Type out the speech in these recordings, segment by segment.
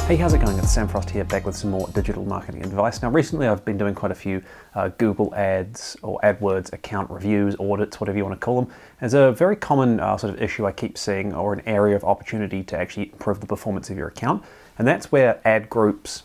Hey, how's it going? It's Sam Frost here, back with some more digital marketing advice. Now, recently I've been doing quite a few Google Ads or AdWords account reviews, audits, whatever you want to call them. There's a very common sort of issue I keep seeing, or an area of opportunity to actually improve the performance of your account, and that's where ad groups,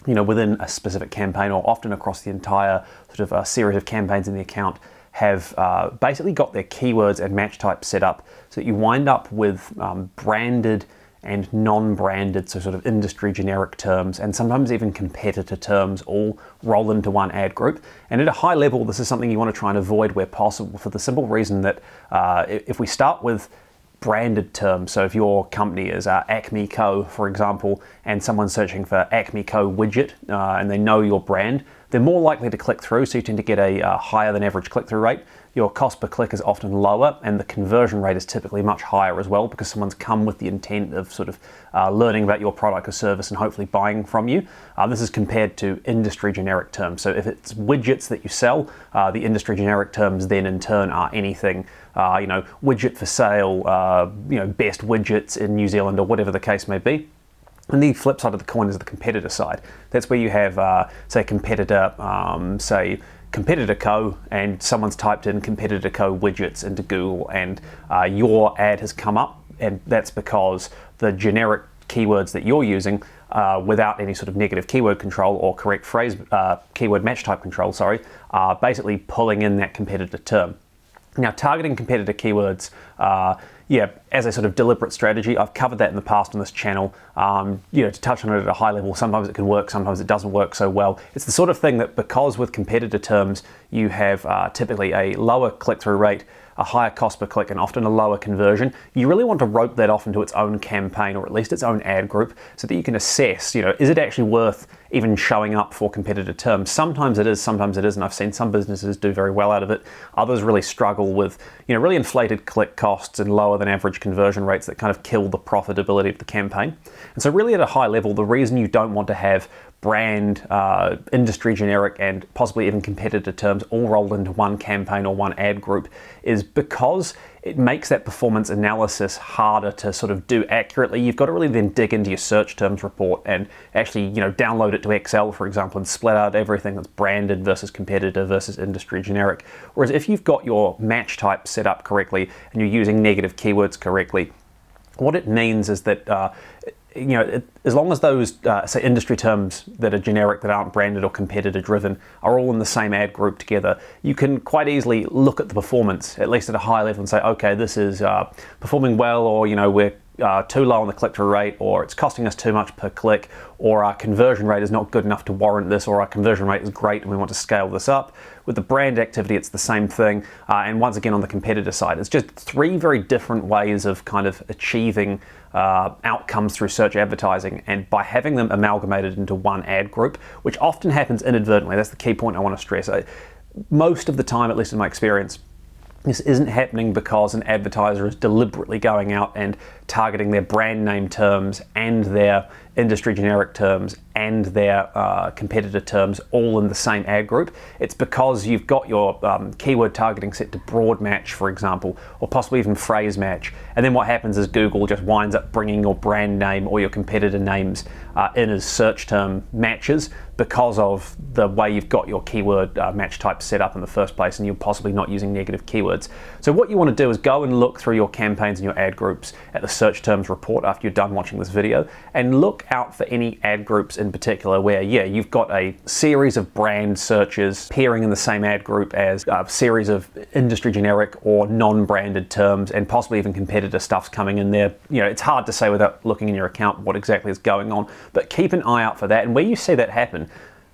within a specific campaign, or often across the entire sort of series of campaigns in the account, have basically got their keywords and match types set up so that you wind up with branded and non-branded, so sort of industry generic terms, and sometimes even competitor terms, all roll into one ad group. And at a high level, this is something you want to try and avoid where possible, for the simple reason that if we start with branded terms, so if your company is Acme Co, for example, and someone's searching for Acme Co widget, and they know your brand, they're more likely to click through, so you tend to get a higher than average click-through rate. Your cost per click is often lower, and the conversion rate is typically much higher as well, because someone's come with the intent of sort of learning about your product or service and hopefully buying from you. This is compared to industry generic terms. So if it's widgets that you sell, the industry generic terms then in turn are anything, widget for sale, best widgets in New Zealand, or whatever the case may be. And the flip side of the coin is the competitor side. That's where you have, say, competitor, Competitor Co, and someone's typed in Competitor Co widgets into Google, and your ad has come up, and that's because the generic keywords that you're using, without any sort of negative keyword control or correct phrase keyword match type control, are basically pulling in that competitor term. Now, targeting competitor keywords, as a sort of deliberate strategy, I've covered that in the past on this channel. To touch on it at a high level, sometimes it can work, sometimes it doesn't work so well. It's the sort of thing that, because with competitor terms, you have typically a lower click-through rate, a higher cost per click, and often a lower conversion. You really want to rope that off into its own campaign, or at least its own ad group, so that you can assess, is it actually worth even showing up for competitor terms? Sometimes it is, sometimes it isn't. I've seen some businesses do very well out of it. Others really struggle with, really inflated click costs and lower than average conversion rates that kind of kill the profitability of the campaign. And so really at a high level, the reason you don't want to have brand, industry generic, and possibly even competitor terms all rolled into one campaign or one ad group is because it makes that performance analysis harder to sort of do accurately. You've got to really then dig into your search terms report and actually, download it to Excel, for example, and split out everything that's branded versus competitor versus industry generic. Whereas if you've got your match type set up correctly and you're using negative keywords correctly, what it means is that as long as those, say, industry terms that are generic, that aren't branded or competitor driven, are all in the same ad group together, you can quite easily look at the performance, at least at a high level, and say, okay, this is performing well, or we're too low on the click-through rate, or it's costing us too much per click, or our conversion rate is not good enough to warrant this, or our conversion rate is great and we want to scale this up. With the brand activity, it's the same thing. And once again, on the competitor side, it's just three very different ways of kind of achieving outcomes through search advertising, and by having them amalgamated into one ad group, which often happens inadvertently. That's the key point I want to stress. Most of the time, at least in my experience, this isn't happening because an advertiser is deliberately going out and targeting their brand name terms and their industry generic terms and their competitor terms all in the same ad group. It's because you've got your keyword targeting set to broad match, for example, or possibly even phrase match. And then what happens is Google just winds up bringing your brand name or your competitor names in as search term matches, because of the way you've got your keyword match type set up in the first place, and you're possibly not using negative keywords. So what you want to do is go and look through your campaigns and your ad groups at the search terms report after you're done watching this video, and look out for any ad groups in particular where, you've got a series of brand searches appearing in the same ad group as a series of industry generic or non-branded terms, and possibly even competitor stuff's coming in there. It's hard to say without looking in your account what exactly is going on, but keep an eye out for that. And where you see that happen,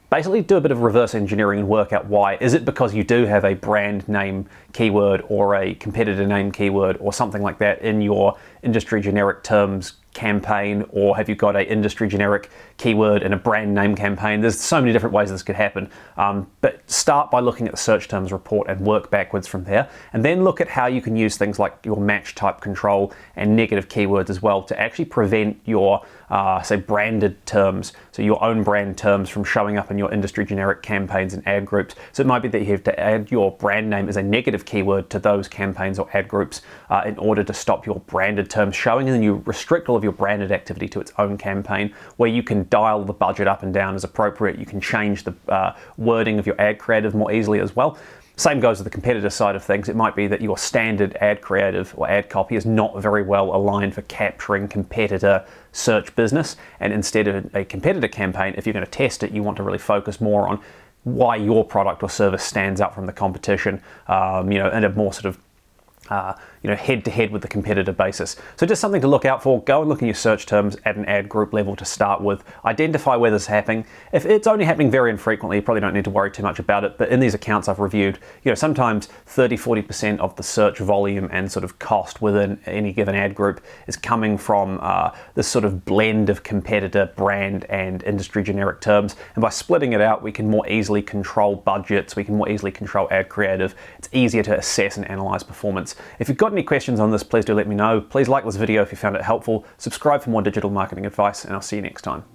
basically do a bit of reverse engineering and work out why. Is it because you do have a brand name keyword or a competitor name keyword or something like that in your industry generic terms campaign, or have you got a industry generic keyword in a brand name campaign? There's so many different ways this could happen, but start by looking at the search terms report and work backwards from there, and then look at how you can use things like your match type control and negative keywords as well to actually prevent your say branded terms, so your own brand terms, from showing up in your industry generic campaigns and ad groups. So it might be that you have to add your brand name as a negative keyword to those campaigns or ad groups in order to stop your branded terms showing, and then you restrict all of your branded activity to its own campaign, where you can dial the budget up and down as appropriate. You can change the wording of your ad creative more easily as well. Same goes with the competitor side of things. It might be that your standard ad creative or ad copy is not very well aligned for capturing competitor search business, and instead of a competitor campaign, if you're going to test it, you want to really focus more on why your product or service stands out from the competition, in a more sort of head-to-head with the competitor basis. So just something to look out for. Go and look in your search terms at an ad group level to start with. Identify where this is happening. If it's only happening very infrequently, you probably don't need to worry too much about it. But in these accounts I've reviewed, sometimes 30-40% of the search volume and sort of cost within any given ad group is coming from this sort of blend of competitor, brand, and industry generic terms. And by splitting it out, we can more easily control budgets. We can more easily control ad creative. It's easier to assess and analyze performance. If you've got any questions on this, please do let me know. Please like this video if you found it helpful. Subscribe for more digital marketing advice, and I'll see you next time.